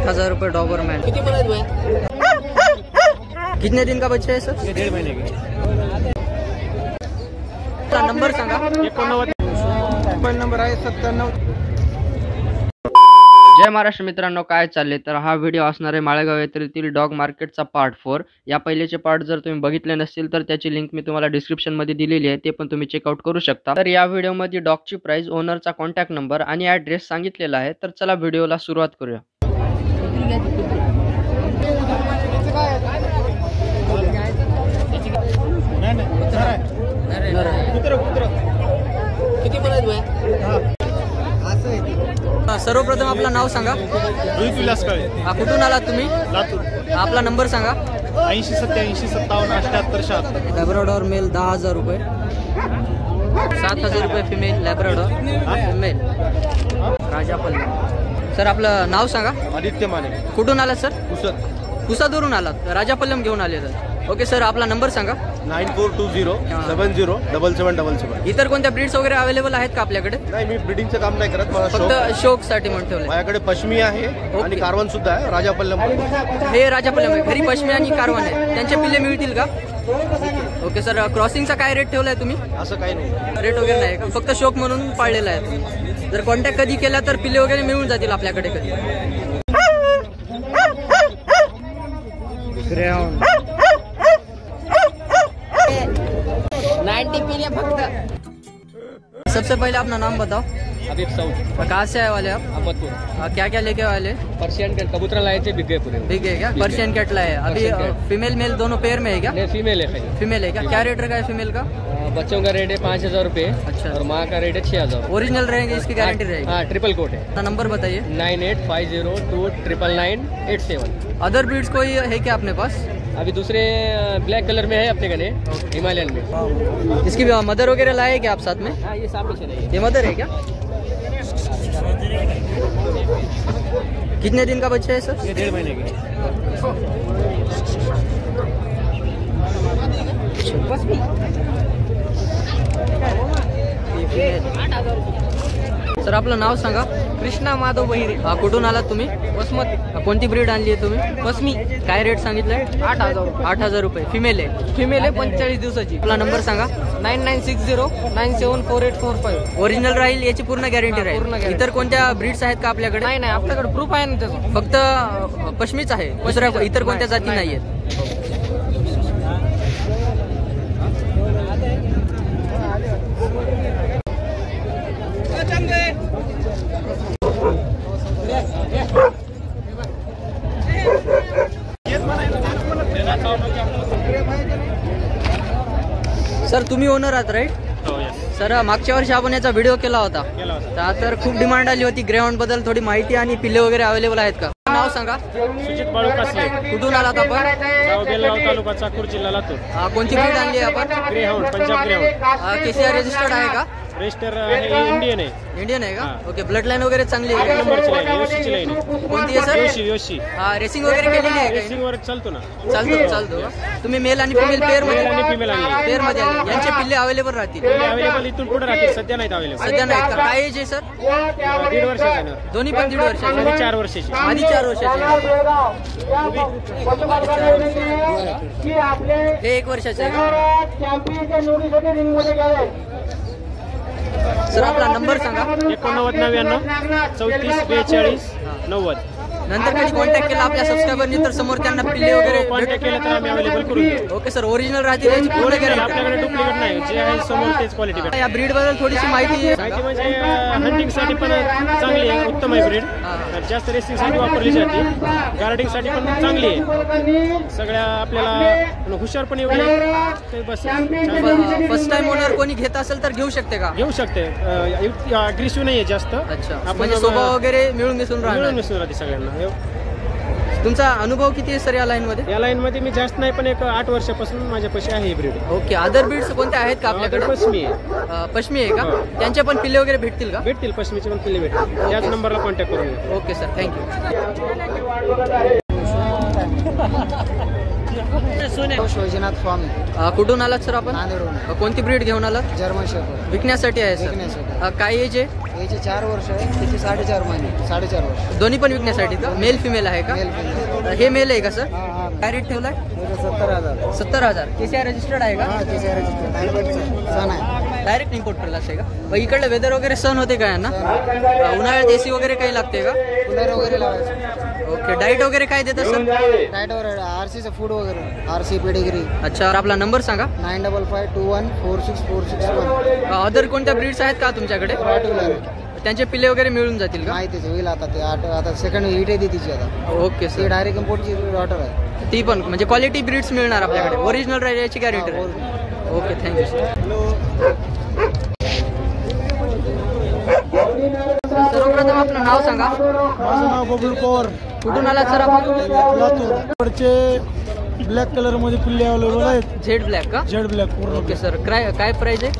60,000 रुपये डॉबरमैन। कितने दिन का बच्चा है सर? 1.5 महीने की। नंबर सांगा। 89 मोबाईल नंबर आहे 97। जय महाराष्ट्र मित्रांनो, काय चालले तर हा व्हिडिओ असणार आहे माळेगाव येथील डॉग मार्केटचा पार्ट 4। या पहिलेचे पार्ट जर तुम्ही बघितले नसतील तर त्याची लिंक मी तुम्हाला डिस्क्रिप्शन मध्ये दिलेली आहे, ते पण तुम्ही चेकआउट करू शकता। तर या व्हिडिओ मध्ये डॉगची प्राइस, ओनरचा कॉन्टॅक्ट नंबर आणि ॲड्रेस सांगितलेला आहे। तर चला व्हिडिओला सुरुवात करूया। सर्वप्रथम आपलं नाव सांगा। रोहित विलास काळे। कुठून आलात तुम्ही? लातूर। आपला नंबर सांगा। 80 87 57 78 76। लॅब्राडोर मेल 10,000 रुपये, 7,000 रुपये फिमेल लॅब्राडोर मेल राजापल्लम। सर आपलं नाव सांगा। आदित्य माने। कुठून आलात सर? पुसद। पुसादवरून आलात, राजापल्लम घेऊन आले तर। ओके सर, आपला नंबर सांगा। 9420 70 7777। इतर कोणत्या ब्रीड्स वगैरे अवेलेबल आहेत का आपल्याकडे? नाही, मी ब्रीडिंगचं काम नाही करत, मला फक्त शौक साठी म्हणून ठेवलंय। माझ्याकडे पश्मी आहे आणि कारवान सुद्धा आहे। राजापल्लम हे राजापल्लम आहे, घरी पश्मी आणि कारवान आहे, त्यांचे पिल्ले मिळतील का? ओके सर, क्रॉसिंगचा काय रेट ठेवलाय तुम्ही? असं काही नाही, रेट वगैरे नाही का, फक्त शौक म्हणून पाळलेला आहे। जर कॉन्टॅक्ट कधी केला तर पिल्ले वगैरे मिळून जातील आपल्याकडे कधी। ग्रेहाउंड 90 पिल्ले फक्त। सबसे पहले अपना नाम बताओ। अभी साउथ। कहाँ से आए वाले आप? अहमदपुर। क्या क्या लेके वाले? पर्शियन कैट कबूतर लाए थे, बिक गए पूरे। बिक गए क्या? पर्शियन कैट लाए। अभी फीमेल मेल दोनों पेयर में है क्या? नहीं, फीमेल है खाली। फीमेल है क्या? क्या रेट रखा है फीमेल का? बच्चों का रेट है 5,000 रुपये। अच्छा। और माँ का रेट है 6,000। ओरिजिनल रहेंगे, इसकी गारंटी रहेगी? हाँ, ट्रिपल कोट है। अपना नंबर बताइए। 9850299987। अदर ब्रीड्स कोई है क्या अपने पास? अभी दूसरे ब्लैक कलर में है अपने गने, हिमालयन में। इसकी मदर वगैरह लाए क्या आप साथ में? हाँ, ये सामने चले। ये मदर है क्या? कितने दिन का बच्चा है सर? ये 1.5 महीने की। सर आपलं नाव सांगा। कृष्णा माधव बहिरे। कुठून आलात तुम्ही? वसमत। कोणती ब्रीड आणली आहे तुम्ही? पश्मी। काय रेट सांगितलंय? 8,000। 8,000 रुपये। फिमेल आहे? फिमेल आहे, 45 दिवसाची। आपला नंबर सांगा। 9960974845। ओरिजिनल राहील, याची पूर्ण गॅरंटी पूर्ण राहील। guarantee. इतर कोणत्या ब्रीड्स आहेत का आपल्याकडे? नाही, आपल्याकडे प्रूफ आहे ना त्याचं। फक्त पश्मीच आहे, दुसऱ्या इतर कोणत्या जाती नाही आहेत? सर तुम्ही ओनर आहात राईट? सर मागच्या वर्षी आपण याचा व्हिडिओ केला होता, तर खूप डिमांड आली होती ग्रेहाउंड बद्दल। थोडी माहिती आणि पिल्ले वगैरे अवेलेबल आहेत का? नाव सांगा। सुजित बाळू कासले। कुठून आलात आपण? गाव बेलगाव, तालुका चाकूर, जिल्हा लातूर। कोणती ब्रीड आणली आहे आपण? Greyhound, Punjab greyhound. KCR registered आहे का? रजिस्टर आहे, इंडियन आहे। इंडियन आहे का? ओके, ब्लड लाईन वगैरे चांगली आहे का? नंबरची लाईन, योशीची लाईन आहे। कोणती आहे सर? योशी। रेसिंग वगैरे केलेली आहे का? रेसिंग वर चालतो ना। चालतो। तुम्ही मेल आणि फिमेल पेअर मध्ये? मेल आणि female आणली. पेअर मध्ये आणली। यांचे पिल्ले अवेलेबल राहतील? अवेलेबल इथून पुढे राहतील, सध्या नाहीत अवेलेबल। सध्या नाहीत का? काय एज आहे सर? 1.5 वर्षाचे ना। दोन्ही पण 1.5 वर्षाचे? आणि 4 वर्षाची। आधी 4 वर्षाचे। हे 1 वर्षाचे आहे का? सर आपला नंबर सांगा। 8999 34 42 90। नंतर कधी कॉन्टॅक्ट केला आपल्या सबस्क्रायबरनी तर समोर त्यांना पिल्ले वगैरे कॉन्टॅक्ट केला तर आम्ही अवेलेबल करून देऊ। ओके सर, ओरिजिनल राहतील याची पूर्ण गॅरंटी? आपल्याकडे डुप्लिकेट नाही, जे आहे समोर तेच क्वालिटी भेटते। या ब्रीड बद्दल थोडीशी माहिती म्हणजे हंटिंग साठी पण चांगली आहे, उत्तम आहे ब्रीड। जास्त रेसिंग साठी वापरली जाते, गार्डिंग साठी पण चांगली आहे। सगळ्या आपल्याला हुशार पण एवढी आहे बस। फर्स्ट टाइम ओनर कोणी घेत असेल तर घेऊ शकते का? घेऊ शकते, अग्रेसिव्ह नाहीये जास्त। अच्छा, म्हणजे स्वभाव वगैरे मिळून मिसळून राहते सगळ्यांना। तुमचा अनुभव किती आहे सर या लाईन मध्ये? या लाईन मध्ये मी जास्त नाही, पण एक 8 वर्षापासून माझ्या पैसे आहे ही ब्रीड। ओके, अदर ब्रीड्स कोणत्या आहेत का आपल्याकडे? पश्मी आहे। पश्मी आहे का? त्यांचे पण पिल्ले वगैरे भेटतील का? भेटतील, पश्मीचे पण पिल्ले भेटतील। याच नंबरला कॉन्टॅक्ट करून घ्या। Okay sir, thank you. Vaijnath Swami कुठून आलात सर आपण? नांदेडहून. कोणती ब्रीड घेऊन आलात? जर्मन शेफर्ड विकण्यासाठी आहे सर? विकण्यासाठी. काय एज आहे? याचे 4 वर्ष आहे, त्याचे 4.5 महिने. 4.5 वर्ष. दोन्ही पण विकण्यासाठी का? मेल फिमेल आहे का? Male female. हे मेल आहे का सर? हा हा. काय रेट ठेवलाय? 70,000. 70,000. KCI रजिस्टर्ड आहे का? हा KCI रजिस्टर्ड सण आहे. डायरेक्ट इम्पोर्ट केला असेल का? इकडलं वेदर वगैरे सहन होते का यांना? उन्हाळ्यात AC वगैरे काही लागते का? कूलर वगैरे लावायचं. ओके. डाईट वगैरे काय देतात सर? डाएटवर RCचं फूड वगैरे, RC पेडिग्री. अच्छा. आपला नंबर सांगा. 9552146461. अदर कोणत्या ब्रीड्स आहेत का तुमच्याकडे? रॉटविलर. त्यांचे पिल्ले वगैरे मिळून जातील का? माहितीच होईल आता ते. आता सेकंड हिट आहे तिची आता. ओके ती सर. डायरेक्ट इम्पोर्टची डॉटर आहे. ती पण म्हणजे क्वालिटी ब्रीड्स मिळणार आपल्याकडे? ओरिजिनल राहायची गॅरंटी राहील? ओके. Thank you sir. सर्वप्रथम आपलं नाव सांगा. माझं नाव बबलू पवार. कुठून आलात सर आपण? लातूरचे ब्लॅक कलर मध्ये पिल्ले अवेलेबल आहेत. झेड ब्लॅक का? जेड ब्लॅक पूर्ण. Okay sir. काय प्राइस आहे?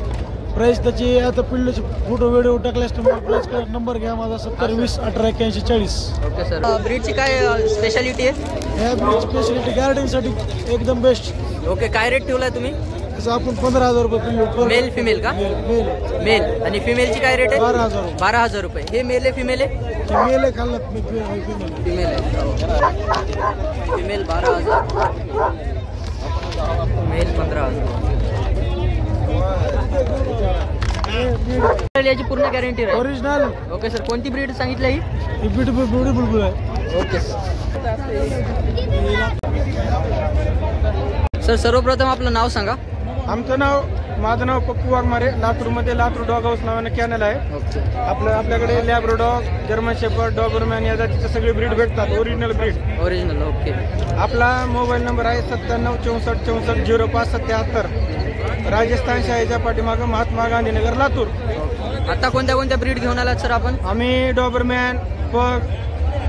प्राइस त्याची आता पिल्लेचे फोटो व्हिडिओ टाकल्यास तुम्हाला प्राइस नंबर घ्या माझा 70 20 18 81 40. Okay sir. ब्रीडची काय स्पेशालिटी आहे? ह्या ब्रीड स्पेशलिटी गार्डनिंगसाठी एकदम बेस्ट. ओके. काय रेट ठेवलाय तुम्ही? तसं आपण 15,000 रुपये पिल्ले. मेल फिमेल का? मेल. मेल. आणि फिमेलची काय रेट आहे? 12,000 रुपये. 12,000 रुपये. हे मेल आहे फिमेल आहे? मेल आहे खाल्लं फिमेल आहे. फिमेल 12,000. मेल 15,000. याची पूर्ण गॅरंटी राहील? ओरिजिनल. Okay sir. कोणती ब्रीड सांगितलं ही? ब्युटिफुल आहे. Okay sir. सर्वप्रथम आपलं नाव सांगा. माझं नाव पप्पू वाघमारे. लातूरमध्ये लातूर डॉग हाऊस नावाने कॅनल आहे. ओके. आपल्याकडे लॅब्रो डॉग, जर्मन शेफर्ड, डॉबरमॅन या जातीचे सगळे ब्रीड भेटतात. Original breed. ओरिजिनल. ओके. आपला मोबाईल नंबर आहे 97 64 64 05 77. राजस्थान शाळेच्या पाठीमागं महात्मा गांधीनगर लातूर. आता कोणत्या कोणत्या ब्रीड घेऊन आलात सर आपण? आम्ही डॉबरमॅन, पग,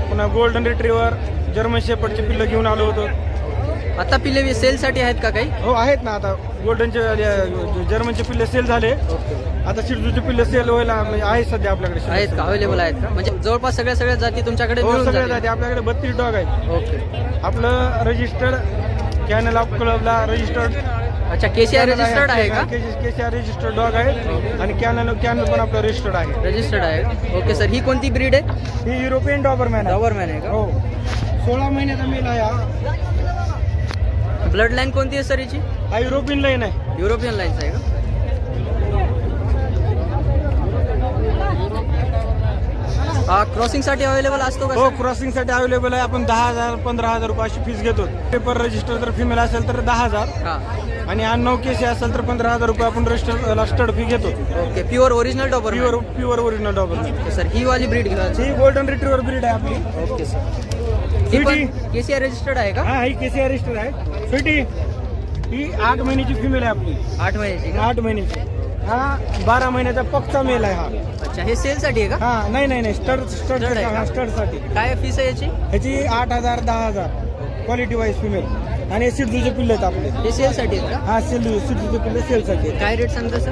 पुन्हा गोल्डन रिट्रीवर, जर्मन शेफर्डचे पिल्लं घेऊन आलो होतो. आता पिल्ले सेलसाठी आहेत का काही? हो आहेत ना. आता गोल्डनचे जर्मनचे पिल्ले सेल झाले. आता शिर्जूचे पिल्ले सेल व्हायला आहेत सध्या आपल्याकडे. आहेत का? अवेलेबल आहेत का? म्हणजे जवळपास सगळ्या जाती तुमच्याकडे मिळून सगळ्या जातील? जाती आपल्याकडे 32 डॉग आहेत. ओके. आपलं रजिस्टर्ड कॅनल ऑफ क्लबला रजिस्टर्ड. अच्छा. KCI रजिस्टर्ड आहे का? KCI रजिस्टर्ड डॉग आहे आणि कॅनल पण आपलं रजिस्टर्ड आहे. रजिस्टर्ड आहे. Okay sir. ही कोणती ब्रीड आहे? ही युरोपियन डॉबरमॅन आहे. डॉबरमॅन आहे का? हो. 16 महिन्याचा मेल आहे हा. ब्लड लाईन कोणती आहे सर याची? हा युरोपियन लाईन आहे. युरोपियन लाईनचा आहे का? क्रॉसिंग साठी अवेलेबल असतो का? हो. क्रॉसिंग साठी अवेलेबल आहे. आपण 10,000 15,000 रुपये अशी फीस घेतो. पेपर रजिस्टर जर फिमेल असेल तर 10,000 आणि अननाव केसी असेल तर 15,000 रुपये आपण रजिस्टर्ड फी घेतो. Okay. Pure original Dabur? Pure original Dabur. Sir. ही वाली ब्रीड घ्या. ही गोल्डन रिट्रीवर ब्रीड आहे आपली. Okay sir. ही पण KCI रजिस्टर्ड आहे का? हा. ही KCI रजिस्टर आहे. स्वीटी ही 8 महिन्याची फिमेल आहे आपली. 8 महिन्याची का? 8 महिन्याची. हा 12 महिन्याचा पक्का मेल आहे हा. अच्छा. हे सेल साठी आहे का? हा. नाही स्टड साठी. काय फीस आहे याची? ह्याची 8,000 10,000 क्वालिटी वाईज फिमेल. आणि सिद्धूचे पिल्ले आहेत आपले. हे सेल साठी आहेत का? हा. सिद्धूचे पिल्ले सेलसाठी. काय रेट सांगता सर?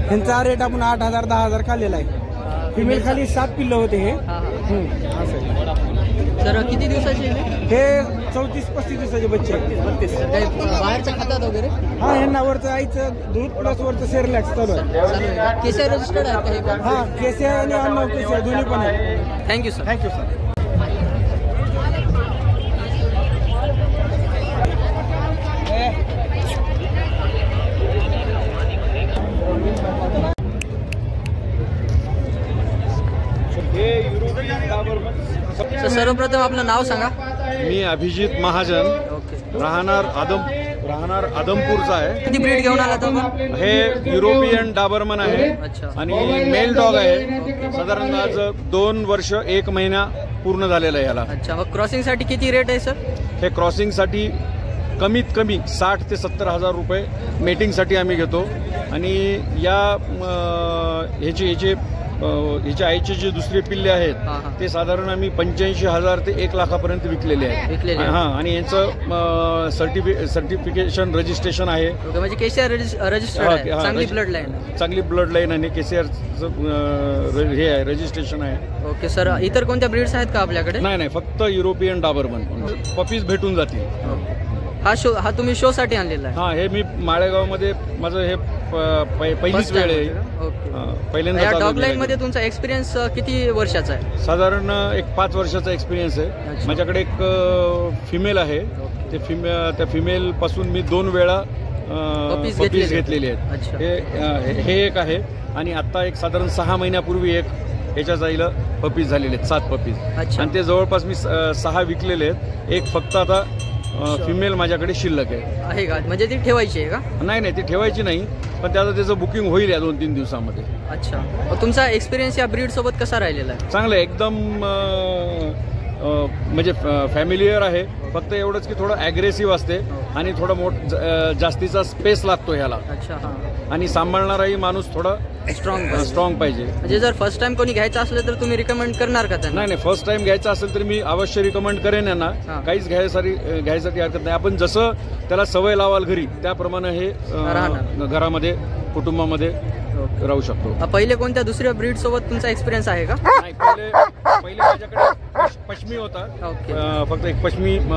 ह्यांचा रेट आपण 8,000 10,000 काढलेला आहे. फिमेल खाली 7 पिल्लं होते हे. सर. किती दिवसाचे हे 34-35 दिवसाचे बच्चे आहेत. बाहेरच्या खातात वगैरे? हा. ह्यांना वरचं आईचं दूध प्लस वरचं सेरलॅक्स चालू आहे. KCI रजिस्टर्ड आहे का हे पण? हा. KCI आणि अननाव KCI दोन्ही पण आहे. Thank you sir. Thank you sir. सर्वप्रथम आपलं नाव सांगा. मी अभिजित महाजन. ओके. राहणार आदमपूरचा आहे. किती ब्रीड घेऊन आला आपण? हे युरोपियन डाबरमन आहे. अच्छा. आणि मेल डॉग आहे. साधारण आज 2 वर्ष 1 महिना पूर्ण झालेला आहे याला. अच्छा. मग क्रॉसिंग साठी किती रेट आहे सर? हे क्रॉसिंग साठी कमीत कमी 60 ते 70,000 रुपये मेटिंगसाठी आम्ही घेतो. आणि या ह्याच्या आईचे जे दुसरे पिल्ले आहेत ते साधारण आम्ही 85,000 ते 1 लाखापर्यंत विकलेले आहेत. हा. आणि यांचं सर्टिफिकेशन रजिस्ट्रेशन आहे. म्हणजे KCI रजिस्टर्ड आहे. चांगली ब्लड लाईन. चांगली ब्लड लाईन आणि KCI हे आहे रजिस्ट्रेशन आहे. Okay sir. इतर कोणत्या ब्रीड्स आहेत का आपल्याकडे? नाही फक्त युरोपियन डाबरमन. पपीज भेटून जातील. हा तुम्ही शो साठी आणलेला आहे? हा, हे मी माळेगावमध्ये माझं हे पहिलीच वेळ आहे. पहिल्यांदा डॉग लाईन मध्ये तुमचा एक्सपिरियन्स किती वर्षाचा आहे? साधारण एक 5 वर्षाचा एक्सपिरियन्स आहे. माझ्याकडे एक फिमेल आहे. त्या फिमेल पासून मी 2 वेळा पपीज घेतलेले आहेत. हे एक आहे आणि आता एक साधारण 6 महिन्यापूर्वी एक याच्या जाईला पपीज झालेले आहेत, 7 पपीज. आणि ते जवळपास मी 6 विकलेले आहेत. एक फक्त आता फिमेल माझ्याकडे शिल्लक आहे का? म्हणजे ती ठेवायची आहे का? नाही, ती ठेवायची नाही, पण त्याचं बुकिंग होईल या 2-3 दिवसामध्ये. अच्छा, तुमचा एक्सपिरियन्स या ब्रीड सोबत कसा राहिलेला आहे? चांगलं आहे एकदम. म्हणजे फॅमिलियर आहे. फक्त एवढंच की थोडं ॲग्रेसिव्ह असते आणि थोडं जास्तीचा स्पेस लागतो ह्याला. अच्छा. आणि सांभाळणाराही माणूस थोडा स्ट्रॉंग पाहिजे. म्हणजे जर फर्स्ट टाइम कोणी घ्यायचं असलं तर तुम्ही रिकमेंड करणार का त्यांना? नाही, फर्स्ट टाइम घ्यायचं असेल तर मी अवश्य रिकमेंड करेन यांना. काहीच घ्यायसाठी हरकत नाही. आपण जसं त्याला सवय लावाल घरी त्याप्रमाणे हे घरामध्ये कुटुंबामध्ये राहू शकतो. पहिले कोणत्या दुसऱ्या ब्रीड सोबत तुमचा एक्सपिरियन्स आहे का? नाही, पहिले माझ्याकडे पश्मी होता. फक्त एक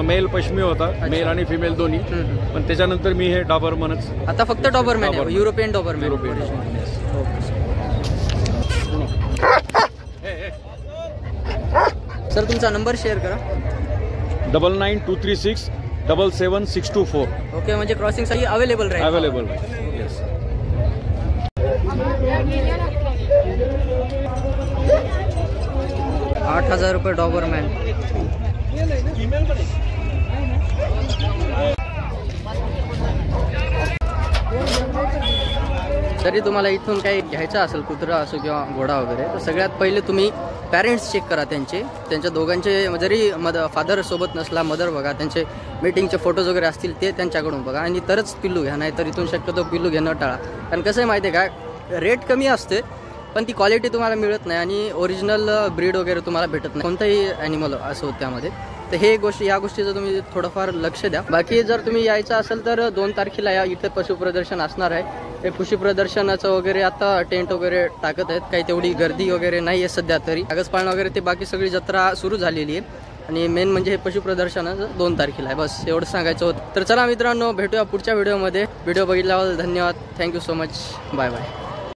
मेल पश्मी होता, मेल आणि फिमेल दोन्ही. पण त्याच्यानंतर मी हे डॉबरमनच. आता फक्त डॉबरमॅन आहे, युरोपियन डॉबरमॅन. सर तुमचा नंबर शेअर करा. 9923677624. ओके, म्हणजे क्रॉसिंग साठी अवेलेबल राहील. अवेलेबल. 8,000 रुपये डॉबरमॅन. तरी तुम्हाला इथून काही घ्यायचं असेल, कुत्रा असो किंवा घोडा वगैरे, तर सगळ्यात पहिले तुम्ही पॅरेंट्स चेक करा त्यांच्या दोघांचे. जरी फादर सोबत नसला, मदर बघा, त्यांचे मीटिंगचे फोटोज वगैरे असतील ते त्यांच्याकडून बघा आणि तरच पिल्लू घ्या. नाही तर इथून शक्यतो पिल्लू घेणं टाळा. कारण कसं आहे माहिती आहे का, रेट कमी असते पण ती क्वालिटी तुम्हाला मिळत नाही आणि ओरिजिनल ब्रीड वगैरे तुम्हाला भेटत नाही कोणताही ॲनिमल असं होतं त्यामध्ये. तर या गोष्टीचं तुम्ही थोडंफार लक्ष द्या. बाकी जर तुम्ही यायचं असेल तर 2 तारखेला या, इथे पशु प्रदर्शन असणार आहे. हे कृषी प्रदर्शनाचं वगैरे आता टेंट वगैरे टाकत आहेत. काही तेवढी गर्दी वगैरे नाही आहे सध्या तरी. कागजपाळणं वगैरे ते बाकी सगळी जत्रा सुरू झालेली आहे आणि मेन म्हणजे हे पशु प्रदर्शनाचं 2 तारखेला आहे. बस एवढं सांगायचं होतं. तर चला मित्रांनो, भेटूया पुढच्या व्हिडिओमध्ये. व्हिडिओ बघितल्यावर धन्यवाद. Thank you so much. Bye bye.